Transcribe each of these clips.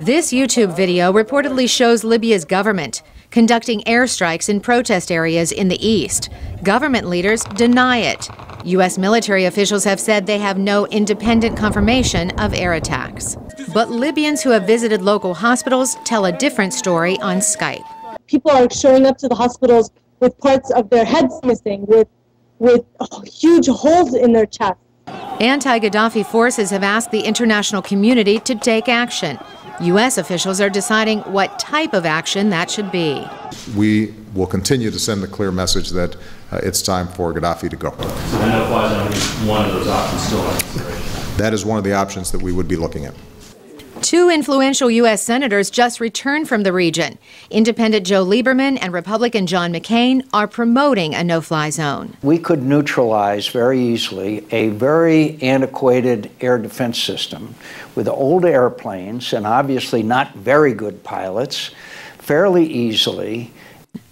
This YouTube video reportedly shows Libya's government conducting airstrikes in protest areas in the east. Government leaders deny it. U.S. military officials have said they have no independent confirmation of air attacks. But Libyans who have visited local hospitals tell a different story on Skype. People are showing up to the hospitals with parts of their heads missing, with huge holes in their chest. Anti-Gaddafi forces have asked the international community to take action. U.S. officials are deciding what type of action that should be. We will continue to send the clear message that it's time for Gaddafi to go. So the no-fly zone is one of those options still in consideration? That is one of the options that we would be looking at. Two influential U.S. senators just returned from the region. Independent Joe Lieberman and Republican John McCain are promoting a no-fly zone. We could neutralize very easily a very antiquated air defense system with old airplanes and obviously not very good pilots fairly easily.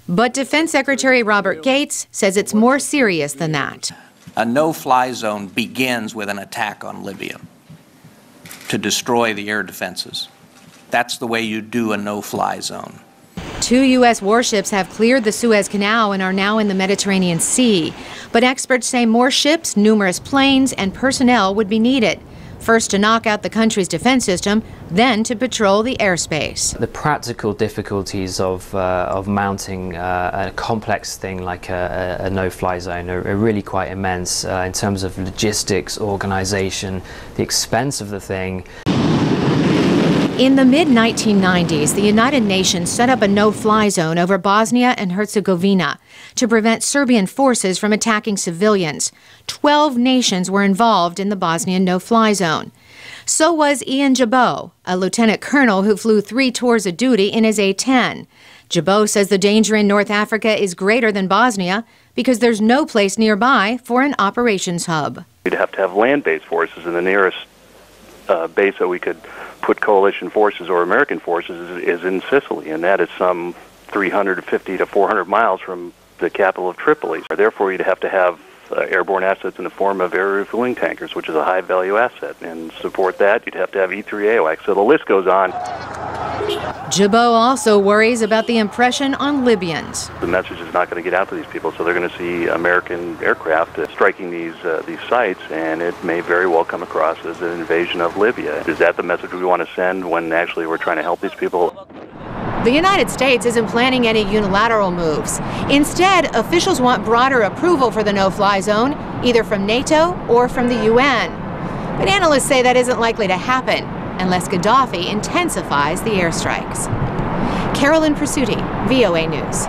But Defense Secretary Robert Gates says it's more serious than that. A no-fly zone begins with an attack on Libya to destroy the air defenses. That's the way you do a no-fly zone. Two U.S. warships have cleared the Suez Canal and are now in the Mediterranean Sea. But experts say more ships, numerous planes, and personnel would be needed. First to knock out the country's defense system, then to patrol the airspace. The practical difficulties of mounting a complex thing like a no-fly zone are really quite immense in terms of logistics, organization, the expense of the thing. In the mid-1990s, the United Nations set up a no-fly zone over Bosnia and Herzegovina to prevent Serbian forces from attacking civilians. 12 nations were involved in the Bosnian no-fly zone. So was Ian Jabot, a lieutenant colonel who flew 3 tours of duty in his A-10. Jabot says the danger in North Africa is greater than Bosnia because there's no place nearby for an operations hub. We'd have to have land-based forces, and the nearest base that we could put coalition forces or American forces is in Sicily, and that is some 350 to 400 miles from the capital of Tripoli. Therefore, you'd have to have airborne assets in the form of air refueling tankers, which is a high-value asset. And to support that, you'd have to have E-3 AWACS. So the list goes on. Jabot also worries about the impression on Libyans. The message is not going to get out to these people, so they're going to see American aircraft striking these sites, and it may very well come across as an invasion of Libya. Is that the message we want to send when actually we're trying to help these people? The United States isn't planning any unilateral moves. Instead, officials want broader approval for the no-fly zone, either from NATO or from the UN. But analysts say that isn't likely to happen unless Gaddafi intensifies the airstrikes. Carolyn Pursuti, VOA News.